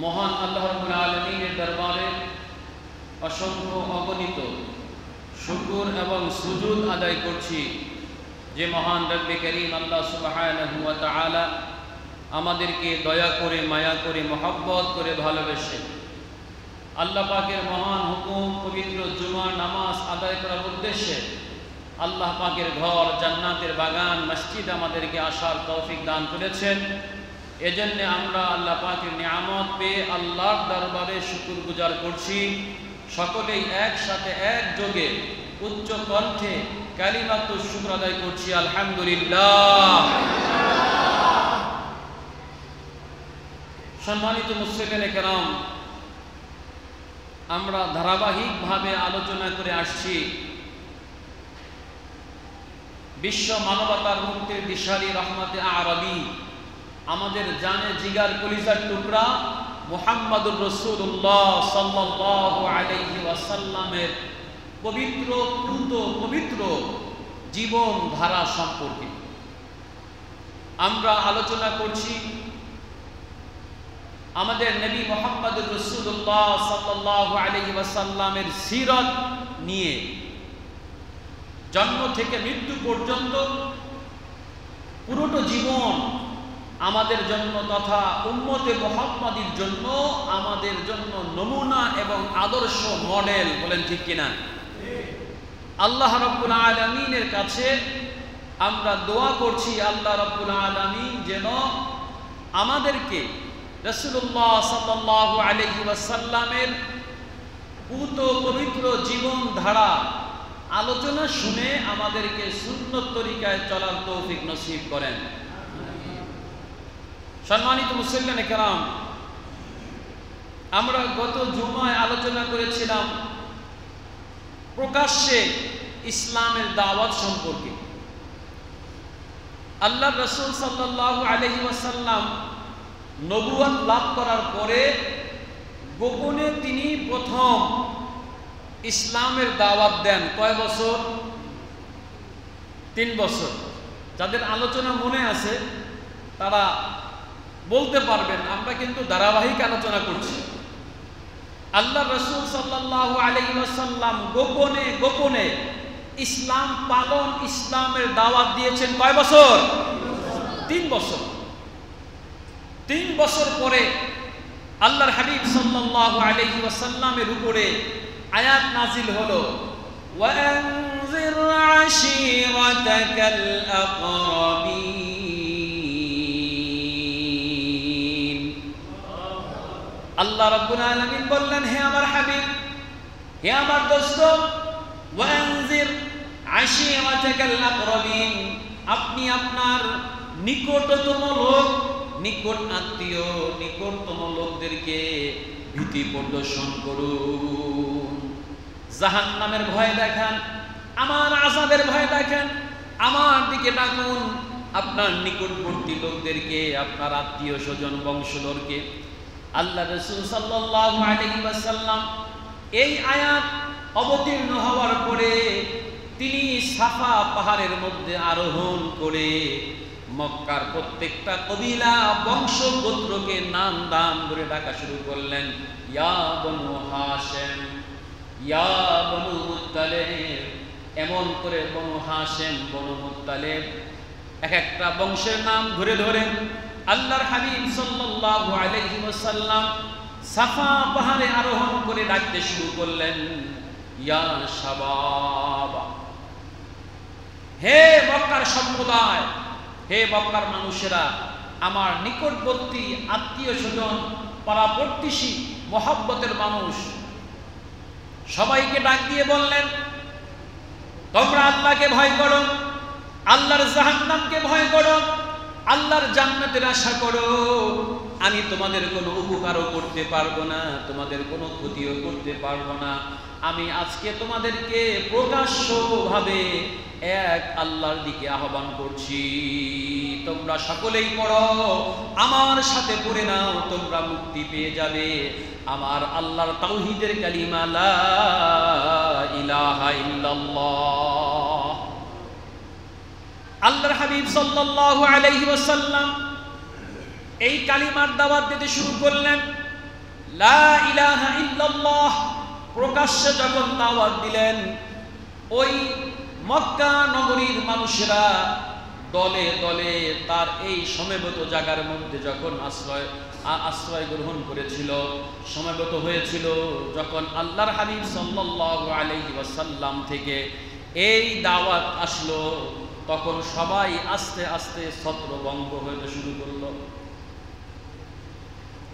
মহান আল্লাহ রাব্বুল আলামিনের দরবারে অসংখ্য অগণিত শুকর এবং সুজুদ আদায় করছি যে মহান রব্বে করিম আল্লাহ সুবহানাহু ওয়া তাআলা আমাদেরকে দয়া করে মায়া করে মহব্বত করে ভালোবেসে আল্লাহ পাকের মহান হুকুম পবিত্র জুমার নামাজ আদায় করার উদ্দেশ্যে আল্লাহ পাকের ঘর জান্নাতের বাগান মসজিদ আমাদেরকে আসার তৌফিক দান করেছেন। এজন্য আমরা আল্লাহ পাকের নিয়ামত পেয়ে আল্লাহর দরবারে শুকরগুজার করছি। সকলেই একসাথে একযোগে উচ্চ কণ্ঠে কালিমাতুশ শুকর আদায় করছি আলহামদুলিল্লাহ। সম্মানিত মুসলিমিনে কেরাম, আমরা ধারাবাহিকভাবে আলোচনা করে আসছি বিশ্ব মানবতার মুক্তির দিশারি রহমতে আরবি, আমাদের জানে জিগার কলিজার টুকরা মুহাম্মাদুর রাসূলুল্লাহ সাল্লাল্লাহু আলাইহি ওয়াসাল্লামের পবিত্র জীবন ধারা সম্পর্কে আমরা আলোচনা করছি। আমাদের নবী মুহাম্মাদুর রাসূলুল্লাহ সাল্লাল্লাহু আলাইহি ওয়াসাল্লামের সিরাত নিয়ে জন্ম থেকে মৃত্যু পর্যন্ত পুরোটা জীবন আমাদের জন্য তথা উম্মতে মুহাম্মাদীর জন্য আমাদের জন্য নমুনা এবং আদর্শ মডেল। বলেন ঠিক কিনা? আল্লাহ রাব্বুল আলামিনের কাছে আমরা দোয়া করছি আল্লাহ রাব্বুল আলামিন যেন আমাদেরকে রাসূলুল্লাহ সাল্লাল্লাহু আলাইহি ওয়াসাল্লামের পবিত্র জীবন ধারা আলোচনা শুনে আমাদেরকে সুন্নত তরিকায় চলার তৌফিক নসিব করেন। সম্মানিত মুসলিম কেরাম, আমরা গত জুমায় আলোচনা করেছিলাম প্রকাশ্যে ইসলামের দাওয়াত সম্পর্কে। আল্লাহ রাসূল সাল্লাল্লাহু আলাইহি ওয়াসাল্লাম নবুয়ত লাভ করার পরে গোপনে তিনি প্রথম ইসলামের দাওয়াত দেন। কয় বছর? 3 বছর। যাদের আলোচনা মনে আছে তারা বলতে পারবেন, আমরা কিন্তু ধারাবাহিক আলোচনা করছি। আল্লাহ রাসূল সাল্লাল্লাহু আলাইহি ওয়াসাল্লাম গোপনে ইসলাম পালন, ইসলামের দাওয়াত দিয়েছেন কয় বছর? 3 বছর। 3 বছর পরে আল্লাহর হাবিব সাল্লাল্লাহু আলাইহি ওয়াসাল্লামের উপরে আয়াত নাজিল হলো, ওয়ানজির আশীরাতাকাল আকরাবিন। আল্লাহ রাব্বুল আলামিন বললেন, হে আমার হাবিব, হে আমার দোস্ত, ওয়ানজির আশীরাতাকাল আকরাবিন, আপনি আপনার নিকটতম লোক, নিকট আত্মীয়, নিকটতম লোকদেরকে ভীতি প্রদর্শন করুন। জাহান্নামের ভয় দেখান, আমার আযাবের ভয় দেখান, আমার দিকে ডাকুন আপনার নিকটবর্তী লোকদেরকে, আপনার আত্মীয় স্বজন বংশধরকে। আল্লাহ রাসূল সাল্লাল্লাহু আলাইহি ওয়াসাল্লাম এই আয়াত অবতীর্ণ হওয়ার পরে তিনি সাফা পাহাড়ের মধ্যে আরোহণ করে মক্কার প্রত্যেকটা কবিলা বংশ গোত্রকে নাম দাম ধরে ডাকা শুরু করলেন। ইয়া বনু হাশেম, ইয়া বনু মুত্তালিব, এমন করে বনু হাশেম, বনু মুত্তালিব এক একটা বংশের নাম ধরে ধরে আল্লাহর হাবিব সাল্লাল্লাহু আলাইহি ওয়াসাল্লাম সাফা পাহাড়ে আরোহণ করে ডাকতে শুরু করলেন, ইয়া শাবাব, হে মক্কার সম্প্রদায়, হে মক্কার মানুষেরা, আমার নিকটবর্তী আত্মীয় স্বজন, পাড়া প্রতিবেশী, মহব্বতের মানুষ, সবাইকে ডাক দিয়ে বললেন, তোমরা আল্লাহকে ভয় করো, আল্লাহর জাহান্নামকে ভয় করো, আল্লাহর জান্নাতের আশা করো। আমি তোমাদের কোনো উপকারও করতে পারবো না, তোমাদের কোনো ক্ষতিও করতে পারবো না। আমি আজকে তোমাদেরকে প্রকাশ্যভাবে এক আল্লাহর দিকে আহ্বান করছি। তোমরা সকলেই পড়ো, আমার সাথে পড়ে নাও, তোমরা মুক্তি পেয়ে যাবে। আমার আল্লাহর তাওহীদের কালিমা লা ইলাহা ইল্লাল্লাহ। আল্লাহর হাবিব সাল্লাল্লাহু আলাইহি ওয়াসাল্লাম এই কালিমার দাওয়াত দিতে শুরু করলেন। লা ইলাহা ইল্লাল্লাহ প্রকাশ্যে যখন দাওয়াত দিলেন, ওই মক্কা নগরীর মানুষেরা দলে দলে তার এই সমবেত জায়গার মধ্যে যখন আশ্রয় গ্রহণ করেছিল, সমবেত হয়েছিল, যখন আল্লাহর হাবিব সাল্লাল্লাহু আলাইহি ওয়াসাল্লাম থেকে এই দাওয়াত আসলো, তখন সবাই আস্তে আস্তে ছত্রভঙ্গ হতে শুরু করলো।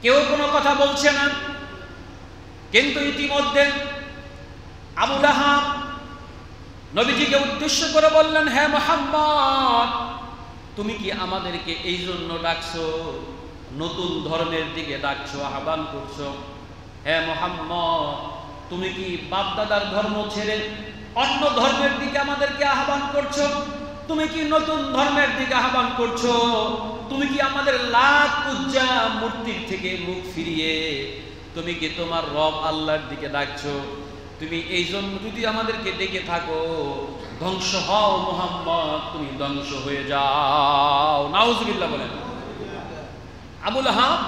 কেউ কোনো কথা বলছে না। কিন্তু ইতিমধ্যে আবু লাহাব নবীজিকে উদ্দেশ্য করে বললেন, হে মুহাম্মদ, তুমি কি আমাদেরকে এই জন্য ডাকছো, নতুন ধর্মের দিকে ডাকছো, আহ্বান করছো? হে মুহাম্মদ, তুমি কি বাপদাদার ধর্ম ছেড়ে অন্য ধর্মের দিকে আমাদেরকে আহ্বান করছো? তুমি কি নতুন ধর্মের দিকে আহ্বান করছো? তুমি কি আমাদের লাত উজ্জা মূর্তির থেকে মুখ ফিরিয়ে তুমি কি তোমার রব আল্লাহর দিকে ডাকছো? তুমি এই জন্য যদি আমাদেরকে ডেকে থাকো, ধ্বংস হও মুহাম্মদ, তুমি ধ্বংস হয়ে যাও। নাউজুবিল্লাহ বলেন। আবু লাহাব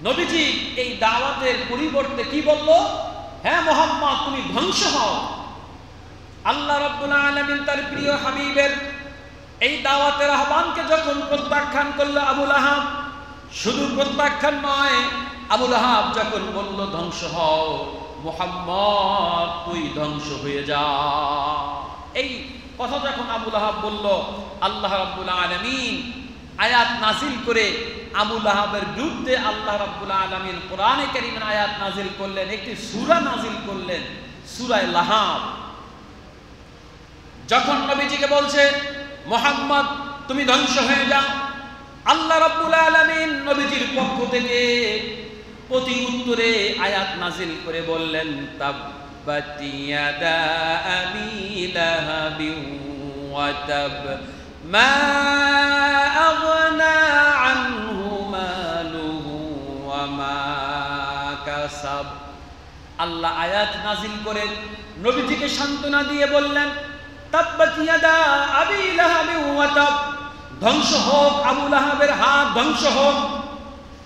নবীজি এই দাওয়াতের পরিবর্তে কি বলল? হ্যাঁ মুহাম্মদ, তুমি ধ্বংস হও। আল্লাহ রাব্বুল আলামিন তার প্রিয় হাবিবের এই দাওয়াতের আহ্বানকে যখন প্রত্যাখ্যান করলো আবু লাহাব, শুধু প্রত্যাখ্যান নয়, আবু লাহাব যখন বলল ধ্বংস হও মুহাম্মদ, তুই ধ্বংস হয়ে যা, এই কথা যখন আবু লাহাব বলল, আল্লাহ রাব্বুল আলামিন আয়াত নাজিল করে আবু লাহাবের বিরুদ্ধে আল্লাহ রাব্বুল আলামিন কোরআনে কারীমের আয়াত নাজিল করলেন, একটি সূরা নাজিল করলেন, সূরা লাহাব। যখন নবীজিকে বলছে মুহাম্মদ তুমি ধ্বংস হয়ে যাও, আল্লাহ রাব্বুল আলামিন নবীজির পক্ষ থেকে প্রতি উত্তরে আয়াত নাজিল করে বললেন, তাব্বাত ইয়াদা আবি লাহাবিন ওয়া তাব মা আগনা আনহু মালুহু ওয়া মা কাসাব। আল্লাহ আয়াত নাজিল করে নবীজিকে সান্ত্বনা দিয়ে বললেন, তাব্বাত ইয়াদা আবি লাহাবিন ওয়া তাব, ধ্বংস হোক আবু লাহাবের হাত, ধ্বংস হোক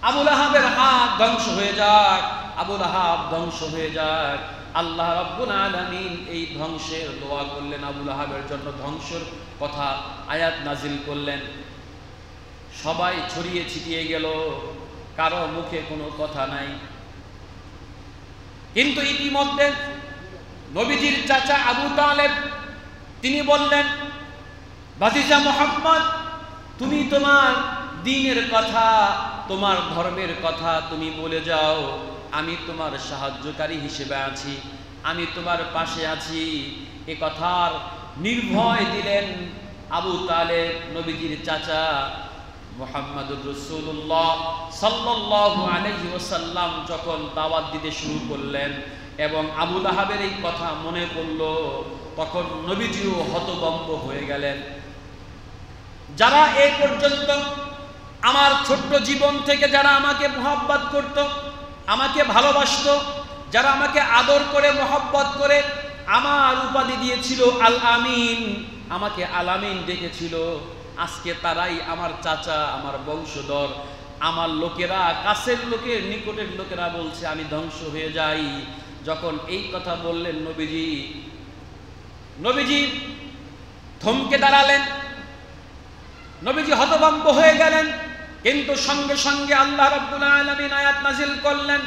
আবু লাহাবের হাত, ধ্বংস হয়ে যাক আবু লাহাব, ধ্বংস হয়ে যাক। আল্লাহ রাব্বুল আলামিন এই ধ্বংসের দোয়া করলেন, আবু লাহাবের জন্য ধ্বংসের কথা আয়াত নাজিল করলেন। সবাই ছড়িয়ে ছিটিয়ে গেল, কারো মুখে কোনো কথা নাই। কিন্তু ইতিমধ্যে নবীজির চাচা আবু তালেব তিনি বললেন, ভাতিজা মুহাম্মদ, তুমি তোমার দ্বীনের কথা, তোমার ধর্মের কথা তুমি বলে যাও, আমি তোমার সাহায্যকারী হিসেবে আছি, আমি তোমার পাশে আছি। এ কথার নির্ভয় দিলেন আবু তালেব, নবীজির চাচা মুহাম্মদুর রাসূলুল্লাহ সাল্লাল্লাহু আলাইহি ওয়াসাল্লাম যখন দাওয়াত দিতে শুরু করলেন এবং আবু লাহাবের এই কথা মনে পড়ল, তখন নবীজিও হতভম্ব হয়ে গেলেন। যারা এই পর্যন্ত আমার ছোট্ট জীবন থেকে যারা আমাকে মহব্বত করত, আমাকে ভালোবাসত, যারা আমাকে আদর করে মহব্বত করে আমার উপাধি দিয়েছিল আল আমিন, আমাকে আল আমিন ডেকেছিল, আজকে তারাই আমার চাচা, আমার বংশধর, আমার লোকেরা, কাছের লোকের, নিকটের লোকেরা বলছে আমি ধ্বংস হয়ে যাই। যখন এই কথা বললেন নবীজি থমকে দাঁড়ালেন, নবীজি হতভম্ব হয়ে গেলেন। কিন্তু সঙ্গে সঙ্গে আল্লাহ রাব্বুল আলামিন আয়াত নাজিল করলেন,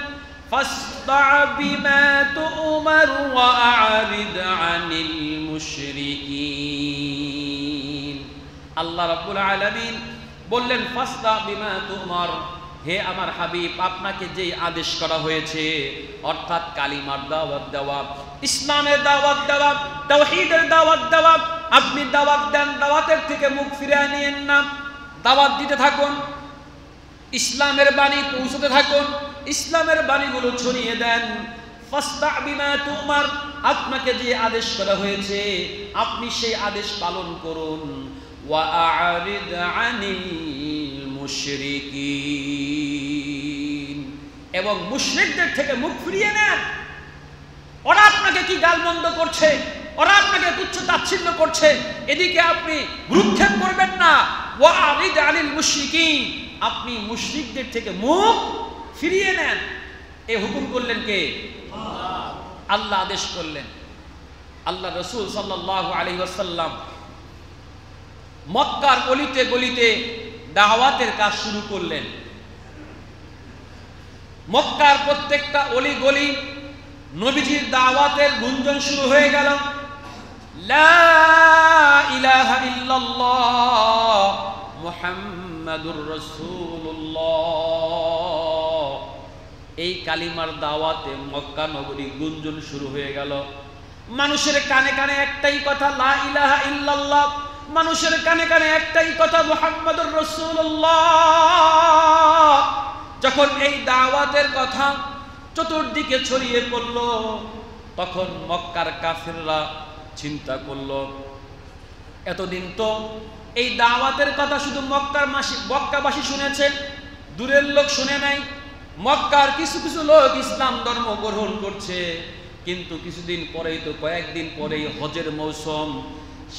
ফাসদা বিমা তুমার ওয়া আরিদ আনিল মুশরিকিন। আল্লাহ রাব্বুল আলামিন বললেন, ফাসদা বিমা তুমার, হে আমার হাবিব, আপনাকে যেই আদেশ করা হয়েছে, অর্থাৎ কালিমার দাওয়াত দেওয়া, ইসলামের দাওয়াত দেওয়া, তাওহীদের দাওয়াত দেওয়া, আপনি দাওয়াত দেন, দাওয়াতের থেকে মুখ ফিরিয়ে নিয়েন না, দাওয়াত দিতে থাকুন, ইসলামের বাণী পৌঁছতে থাকুন, ইসলামের বাণীগুলো ছড়িয়ে দেন। ফাসদা বিমা তুমার, আপনাকে যে আদেশ করা হয়েছে আপনি সেই আদেশ পালন করুন। ওয়া আরিদ আনিল মুশরিকিন, এবং মুশরিকদের থেকে মুখ ফিরিয়ে নেন। ওরা আপনাকে কি গালমন্দ করছে, ওরা আপনাকে তুচ্ছ তাচ্ছিল্য করছে, এদিকে আপনি ভ্রুক্ষেপ করবেন না। ওয়া আরিদ আনিল মুশরিকিন, আপনি মুশরিকদের থেকে মুখ ফিরিয়ে নেন। এই হুকুম করলেন কে? আল্লাহ আদেশ করলেন। আল্লাহ রাসূল সাল্লাল্লাহু আলাইহি ওয়াসাল্লাম মক্কার গলিতে গলিতে দাওয়াতের কাজ শুরু করলেন। মক্কার প্রত্যেকটা অলি গলি নবীজির দাওয়াতের গুঞ্জন শুরু হয়ে গেল। লা ইলাহা ইল্লাল্লাহ মুহাম্মাদুর রাসূলুল্লাহ, এই কালিমার দাওয়াতে মক্কা নগরী গুঞ্জন শুরু হয়ে গেল। মানুষের কানে কানে একটাই কথা, লা ইলাহা ইল্লাল্লাহ। মানুষের কানে কানে একটাই কথা, মুহাম্মাদুর রাসূলুল্লাহ। যখন এই দাওয়াতের কথা চতুর্দিকে ছড়িয়ে পড়ল, তখন মক্কার কাফিররা চিন্তা করল, এতদিন তো এই দাওয়াতের কথা শুধু মক্কাবাসী শুনেছে, দূরের লোক শুনে নাই। মক্কার কিছু কিছু লোক ইসলাম ধর্ম গ্রহণ করছে, কিন্তু কিছুদিন পরেই তো কয়েকদিন পরেই হজের মৌসুম,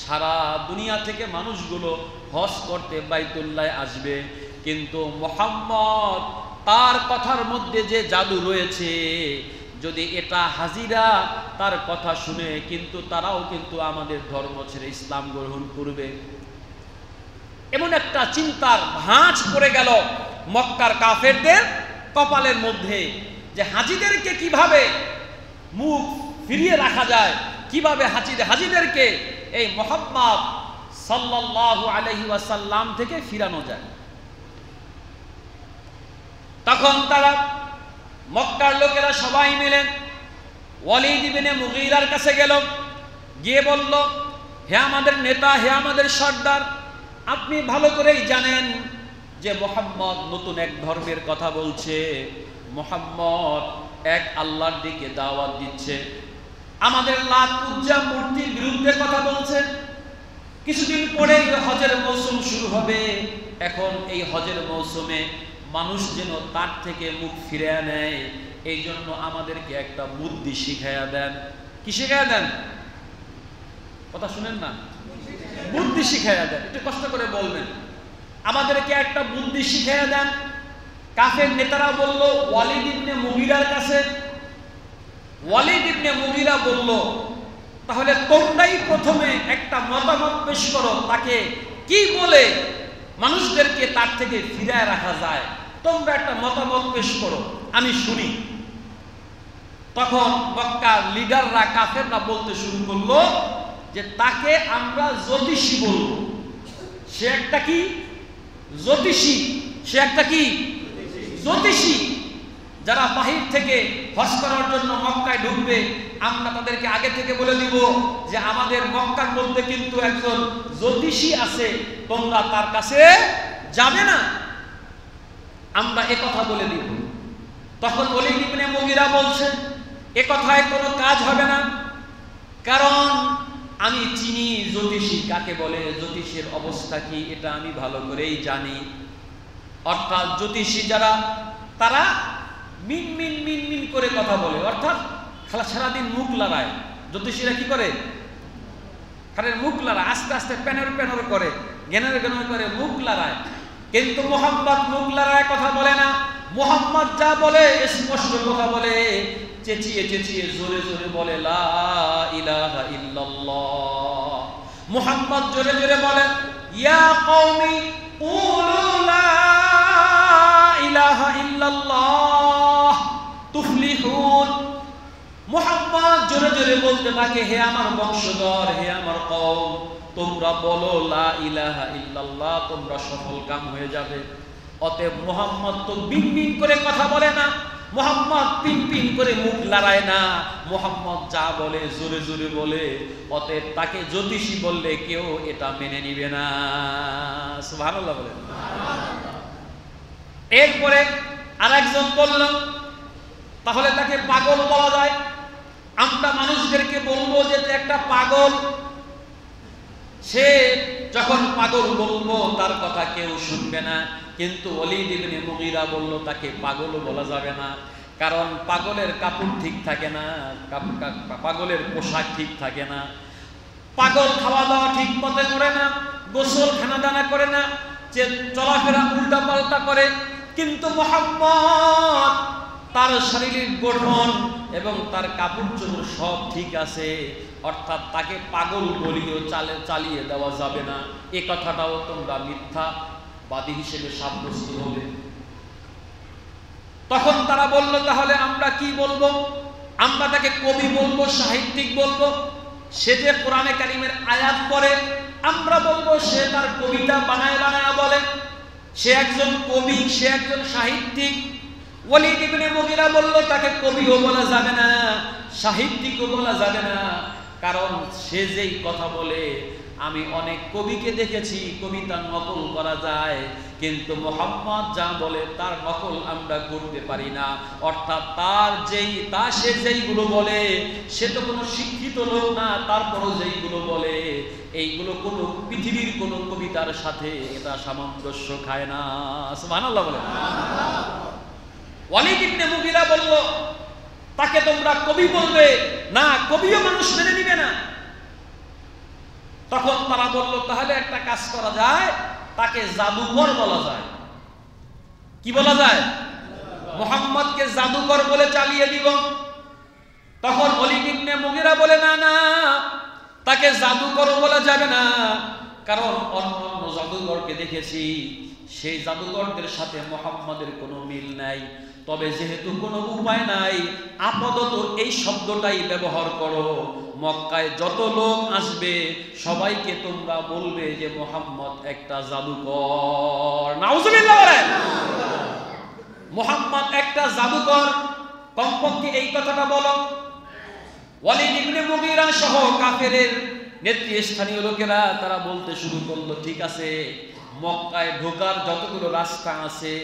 সারা দুনিয়া থেকে মানুষগুলো হজ করতে বাইতুল্লাহ আসবে। কিন্তু মুহাম্মদ তার কথার মধ্যে যে জাদু রয়েছে, যদি এটা হাজিরা তার কথা শুনে কিন্তু তারাও কিন্তু আমাদের ধর্ম ছেড়ে ইসলাম গ্রহণ করবে। এমন একটা চিন্তার ভাঁজ পড়ে গেল মক্কার কাফেরদের কপালের মধ্যে, যে হাজিদেরকে কিভাবে মুখ ফিরিয়ে রাখা যায়, কিভাবে হাজিদেরকে এই মুহাম্মদ সাল্লাল্লাহু আলাইহি ওয়াসাল্লাম থেকে ফিরানো যায়। তখন তারা মক্কার লোকেরা সবাই মিলে ওয়ালিদ ইবনে মুগীরার কাছে গেল, গিয়ে বলল, হে আমাদের নেতা, হে আমাদের সর্দার, আপনি ভালো করেই জানেন যে মুহাম্মদ নতুন এক ধর্মের কথা বলছে, মুহাম্মদ এক আল্লাহর দিকে দাওয়াত দিচ্ছে, আমাদের লাত উজ্জা মূর্তির বিরুদ্ধে কথা বলছে। কিছুদিন পরেই হজের মৌসুম শুরু হবে। এখন এই হজের মৌসুমে মানুষ যেন তার থেকে মুখ ফিরে নেয়, এই জন্য আমাদেরকে একটা বুদ্ধি শিখাইয়া দেন। কি শিখাইয়া দেন? কথা শুনেন না? বুদ্ধি শিখাইয়া দেন। একটু কষ্ট করে বলবেন, আমাদেরকে একটা বুদ্ধি শিখাইয়া দেন। কাফের নেতারা বলল ওয়ালিদ ইবনে মুগীরার কাছে। ওয়ালিদ ইবনে মুগীরা বলল, তাহলে তোমরাই প্রথমে একটা মতামত পেশ করো, তাকে কি বলে মানুষদেরকে তার থেকে ফিরায় রাখা যায়, তোমরা একটা মতামত পেশ করো, আমি শুনি। তখন মক্কার লিডাররা কাফেররা বলতে শুরু করলো যে তাকে আমরা জ্যোতিষী বলবো। সে একটা কি? জ্যোতিষী। সে একটা কি? জ্যোতিষী। যারা বাহির থেকে হজ করার জন্য মক্কায় ঢুকবে, আমরা তাদেরকে আগে থেকে বলে দিব যে আমাদের মক্কার মধ্যে কিন্তু একজন জ্যোতিষী আছে, তোমরা তার কাছে যাবে না, আমরা এ কথা বলে দিব। তখন ওয়ালিদ ইবনে মুগীরা বলছে, এ কথায় কোনো কাজ হবে না, কারণ আমি চিনি জ্যোতিষী কাকে বলে, জ্যোতিষের অবস্থা কি এটা আমি ভালো করেই জানি। অর্থাৎ জ্যোতিষী যারা, তারা মিন মিন মিন মিন করে কথা বলে, অর্থাৎ সারাদিন মুখ লড়ায়। জ্যোতিষীরা কি করে? খালি মুখ লড়ায়, আস্তে আস্তে প্যানর প্যানর করে, জ্ঞানের জ্ঞানের করে, মুখ লড়ায়। কিন্তু মুহাম্মদ মুখ লড়ায় কথা বলে না। মুহাম্মদ যা বলে স্পষ্ট কথা বলে, চেঁচিয়ে চেঁচিয়ে জোরে জোরে বলে, লা ইলাহা ইল্লাল্লাহ। মুহাম্মদ জোরে জোরে বলে, ইয়া কওমি কুলু লা ইলাহা ইল্লাল্লাহ তুফলিহুন। মুহাম্মদ জোরে জোরে বলতে থাকে, হে আমার বংশধর, হে আমার কওম, তোমরা বলো লা ইলাহা ইল্লাল্লাহ, তোমরা সফল কাম হয়ে যাবে। অতএব মুহাম্মদ তো বিন বিন করে কথা বলে না, মুহাম্মদ পিন পিন করে মুখ লড়ায় না, মুহাম্মদ যা বলে জোরে জোরে বলে। অতএব তাকে জ্যোতিষী বললে কেউ এটা মেনে নিবে না। সুবহানাল্লাহ বলেন। এরপরে আরেকজন বলল, তাহলে তাকে পাগল বলা যায়। আমরা মানুষদেরকে বলবো যে একটা পাগল। সে যখন পাগল বলবো তার কথা কেউ শুনবে না। কিন্তু ওয়ালিদ ইবনে মুগীরা বলল তাকে পাগলও বলা যাবে না, কারণ পাগলের কাপড় ঠিক থাকে না, পাগলের পোশাক ঠিক থাকে না, পাগল খাওয়া দাওয়া ঠিক মতো করে না, গোসল খানা দানা করে না, যে চলাফেরা উল্টা পাল্টা করে। কিন্তু মুহাম্মদ তার তার শারীরিক গঠন এবং তার কাপড় চোপড় সব ঠিক আছে, অর্থাৎ তাকে পাগল বলিও চালিয়ে দেওয়া যাবে না, এ কথাটাও তোমরা মিথ্যাবাদী হিসেবে সাব্যস্ত হবে। তখন তারা বলল, তাহলে আমরা কি বলবো? আমরা তাকে কবি বলবো, সাহিত্যিক বলবো? সে যে কোরআনে কারিমের আয়াত পড়ে, আমরা বলবো সে তার কবিতা বানায় বানায় বলে, সে একজন কবি, সে একজন সাহিত্যিক। ওয়ালিদ ইবনে মুগীরা বলল, তাকে কবিও বলা যাবে না, সাহিত্যিকও বলা যাবে না, কারণ সে যেই কথা বলে, আমি অনেক কবিকে দেখেছি কবিতা নকল করা যায়, কিন্তু মুহাম্মদ যা বলে তার নকল আমরা করতে পারি না। অর্থাৎ সে যেইগুলো বলে, সে তো কোনো শিক্ষিত লোক না, তারপরও যেইগুলো বলে এইগুলো কোনো পৃথিবীর কোনো কবিতার সাথে এটা সামঞ্জস্য খায় না। সুবহানাল্লাহ বলে। ওয়ালিদ ইবনে মুগীরা বলল, তাকে তোমরা কবি বলবে না, কবিও মানুষ মেনে নিবে না। তখন তারা বলল, তাহলে একটা কাজ করা যায়, তাকে জাদুকর বলা যায়। কি বলা যায়? মুহাম্মদকে জাদুকর বলে চালিয়ে দিব। তখন ওয়ালিদ ইবনে মুগীরা বলে, না না, তাকে জাদুকর বলা যাবে না, কারণ অন্য জাদুকরকে দেখেছি, সেই জাদুকরদের সাথে মুহাম্মদের কোনো মিল নাই। তবে যেহেতু কোনো উপায় নাই, আপাতত এই শব্দটাই ব্যবহার করো। মক্কায় যত লোক আসবে সবাইকে তোমরা বলবে যে মুহাম্মদ একটা জাদুকর। নাউজুবিল্লাহ বলেন। মুহাম্মদ একটা জাদুকর, কমপক্ষে এই কথাটা বলো। ওয়ালিদ ইবনে মুগীরা সহ কাফেরের নেতৃস্থানীয় লোকেরা তারা বলতে শুরু করলো, ঠিক আছে, মক্কায় ঢোকার যতগুলো রাস্তা আছে,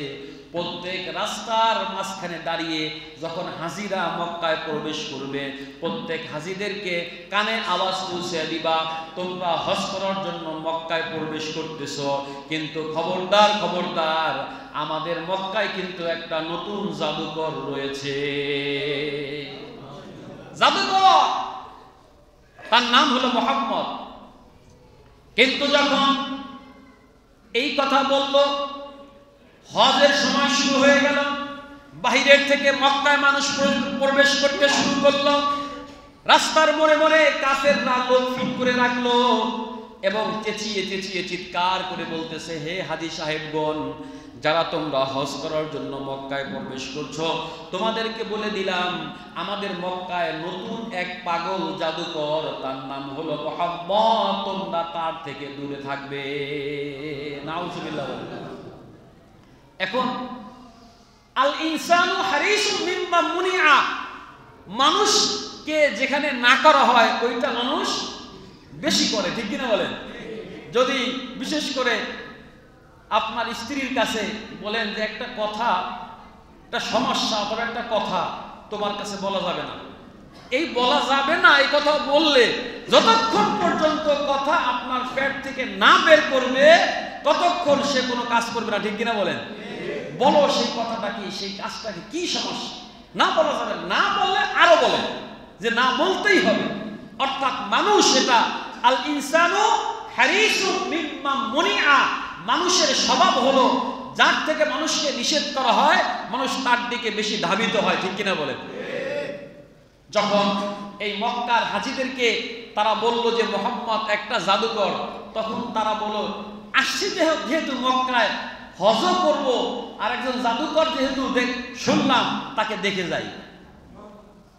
প্রত্যেক রাস্তার মাঝখানে দাঁড়িয়ে যখন হাজিরা মক্কায় প্রবেশ করবে, প্রত্যেক হাজিদেরকে কানে আওয়াজ পৌঁছে দিবা, তোমরা হজ করার জন্য মক্কায় প্রবেশ করতেছ, কিন্তু খবরদার খবরদার, আমাদের মক্কায় কিন্তু একটা নতুন জাদুকর রয়েছে। জাদুকর, তার নাম হলো মুহাম্মদ। কিন্তু যখন এই কথা বলল, হজের সময় শুরু হয়ে গেল, বাহিরের থেকে মক্কায় মানুষ প্রবেশ করতে শুরু করলো, রাস্তার মোড়ে মোড়ে কাফেররা লোক ফিট করে রাখলো এবং চেঁচিয়ে চেঁচিয়ে চিৎকার করে বলতেছে, হে হাজী সাহেবগণ, যারা তোমরা হজ করার জন্য মক্কায় প্রবেশ করছো, তোমাদেরকে বলে দিলাম, আমাদের মক্কায় নতুন এক পাগল জাদুকর, তার নাম হলো মুহাম্মদ, তোমরা তার থেকে দূরে থাকবে। নাউজুবিল্লাহ। এখন আল ইনসানু হারিসুম মিম্মা মুনিআ, মানুষকে যেখানে না করা হয় ওইটা মানুষ বেশি করে, ঠিক কিনা বলেন? যদি বিশেষ করে আপনার স্ত্রীর কাছে বলেন যে একটা কথা, একটা সমস্যা অথবা একটা কথা তোমার কাছে বলা যাবে না, এই বলা যাবে না এই কথা বললে যতক্ষণ পর্যন্ত কথা আপনার পেট থেকে না বের করবে ততক্ষণ সে কোনো কাজ করবে না, ঠিক কিনা বলেন? বলো সেই কথাটা কি, সেই কাজটা কি, কি সমস্যা? না বলা যাবে, না বললে আরো বলে যে না বলতেই হবে। অর্থাৎ মানুষ, এটা আল ইনসানু হারিসুম মিম্মা মুনিআ, মানুষের স্বভাব হলো যার থেকে মানুষকে নিষেধ করা হয় মানুষ তার দিকে বেশি ধাবিত হয়, ঠিক কিনা বলেন? যখন এই মক্কার হাজীদেরকে তারা বলল যে মুহাম্মদ একটা জাদুকর, তখন তারা বলল, আসছি যেহেতু মক্কায় হজ করব, আর একজন জাদুকর যেহেতু শুনলাম, তাকে দেখে যাই,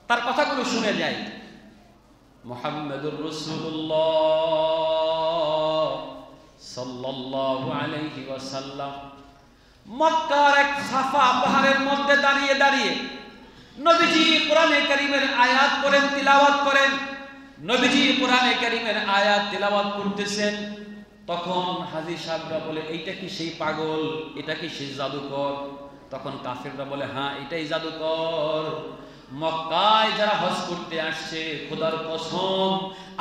তার কথাগুলো শুনে যাই। মুহাম্মাদুর রাসূলুল্লাহ সাল্লাল্লাহু আলাইহি ওয়াসাল্লাম মক্কার এক সাফা পাহাড়ের মধ্যে দাঁড়িয়ে দাঁড়িয়ে নবীজি কোরআনে কারীমের আয়াত পড়েন, তিলাওয়াত করেন। নবীজি কোরআনে কারীমের আয়াত তিলাওয়াত করতেছেন, তখন হাজী সাহেবরা বলে, এইটা কি সেই পাগল, এটা কি সেই জাদুকর? তখন কাফেররা বলে, হ্যাঁ এটাই জাদুকর। মক্কায় যারা হজ করতে আসছে, খোদার কসম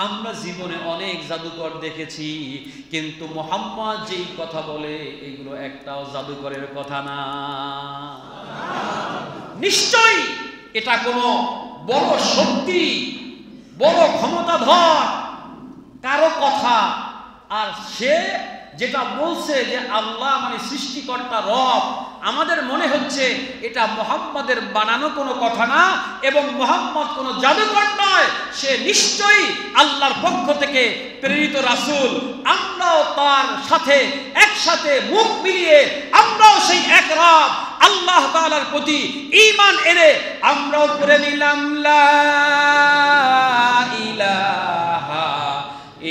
আমরা জীবনে অনেক জাদুকর দেখেছি, কিন্তু মুহাম্মদ যেই কথা বলে এইগুলো একটাও জাদুকরের কথা না। নিশ্চয়ই এটা কোনো বড় শক্তি, বড় ক্ষমতাধর কারো কথা, আর সে যেটা বলছে যে আল্লাহ মানে সৃষ্টিকর্তা রব, আমাদের মনে হচ্ছে এটা মুহাম্মাদের বানানো কোনো কথা না এবং মুহাম্মদ কোনো জাদুকর নয়, সে নিশ্চয়ই আল্লাহর পক্ষ থেকে প্রেরিত রাসূল। আমরাও তার সাথে একসাথে মুখ মিলিয়ে আমরাও সেই এক রব আল্লাহ তাআলার প্রতি ঈমান এনে আমরাও পড়ে নিলাম লা ইলাহা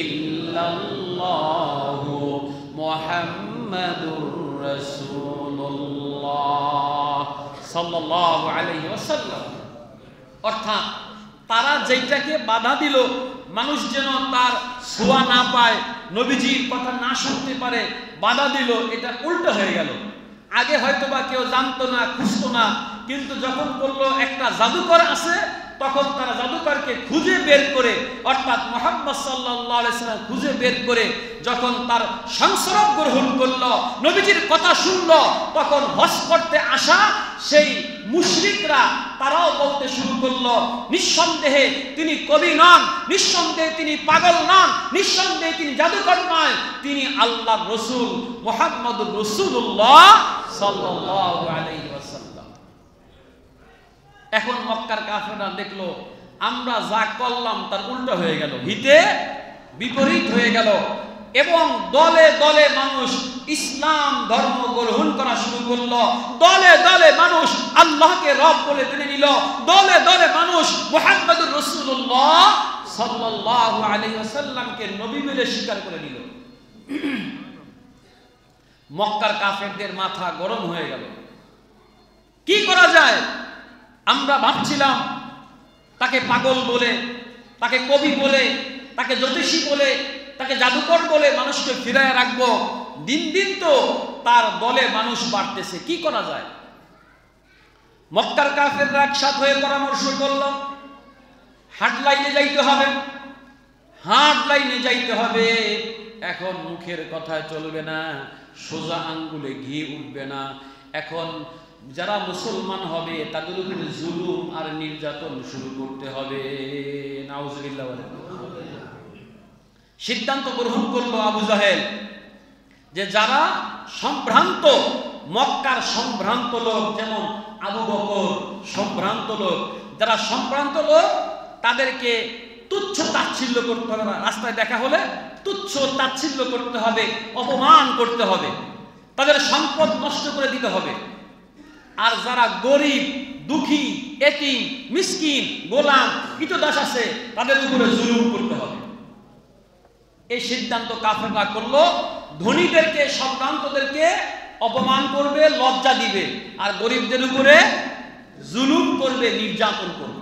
ইল্লাল্লাহু মুহাম্মাদুর রাসূলুল্লাহ সাল্লাল্লাহু আলাইহি ওয়াসাল্লাম। অর্থাৎ তারা যেটাকে বাধা দিল মানুষ যেন তার ছোঁয়া না পায়, নবীজির কথা না শুনতে পারে, বাধা দিল, এটা উল্টো হয়ে গেল। আগে হয়তোবা কেউ জানতো না, খুঁজতো না, কিন্তু যখন বললো একটা জাদুকর আছে তখন তারা জাদুকরকে খুঁজে বের করে, অর্থাৎ মুহাম্মদ সাল্লাল্লাহু আলাইহি সাল্লাম খুঁজে বের করে যখন তার সংস্রব গ্রহণ করলো, নবীজির কথা শুনলো, তখন হজ করতে আসা সেই মুশরিকরা তারাও বলতে শুরু করলো, নিঃসন্দেহে তিনি কবি নন, নিঃসন্দেহে তিনি পাগল নন, নিঃসন্দেহে তিনি জাদুকর নয়, তিনি আল্লাহর রাসূল মুহাম্মদুর রাসূলুল্লাহ সাল্লাল্লাহু আলাইহি ওয়াসাল্লাম। এখন মক্কার কাফেররা দেখলো আমরা যা করলাম তার উল্টো হয়ে গেল, হিতে বিপরীত হয়ে গেল, এবং দলে দলে মানুষ ইসলাম ধর্ম গ্রহণ করা শুরু করলো, দলে দলে মানুষ আল্লাহকে রব বলে মেনে নিল, দলে দলে মানুষ মুহাম্মদুর রাসূলুল্লাহ সাল্লাল্লাহু আলাইহি ওয়াসাল্লামকে নবী বলে স্বীকার করে নিল। মক্কার কাফেরদের মাথা গরম হয়ে গেল, কি করা যায়? আমরা ভাবছিলাম তাকে পাগল বলে, তাকে কবি বলে, তাকে জ্যোতিষী বলে, তাকে জাদুকর বলে মানুষকে ফিরায় রাখবো, দিন দিন তো তার দলে মানুষ বাড়তেছে, কি করা যায়? মক্কার কাফেররা একসাথে হয়ে পরামর্শ করলো, হাট লাইনে যাইতে হবে, হাট লাইনে যাইতে হবে। এখন মুখের কথা চলবে না, সোজা আঙ্গুলে ঘি উঠবে না, এখন যারা মুসলমান হবে তাদের উপরে জুলুম আর নির্যাতন শুরু করতে হবে। নাউজুবিল্লাহ। সিদ্ধান্ত গ্রহণ করলো আবু জাহেল যে যারা সম্ভ্রান্ত, মক্কার সম্ভ্রান্ত লোক, যেমন আবু বকর সম্ভ্রান্ত লোক, যারা সম্ভ্রান্ত লোক তাদেরকে তুচ্ছ তাচ্ছিল্য করতে হবে না, রাস্তায় দেখা হলে তুচ্ছ তাচ্ছিল্য করতে হবে, অপমান করতে হবে, তাদের সম্পদ নষ্ট করে দিতে হবে। আর যারা গরিব, দুঃখী, এতিম, মিসকিন, গোলাম, কৃতদাস আছে তাদের উপরে জুলুম করতে হবে। এই সিদ্ধান্ত কাফেররা করলো, ধনীদেরকে, সম্ভ্রান্তদেরকে অপমান করবে, লজ্জা দিবে, আর গরিবদের উপরে জুলুম করবে, নির্যাতন করবে।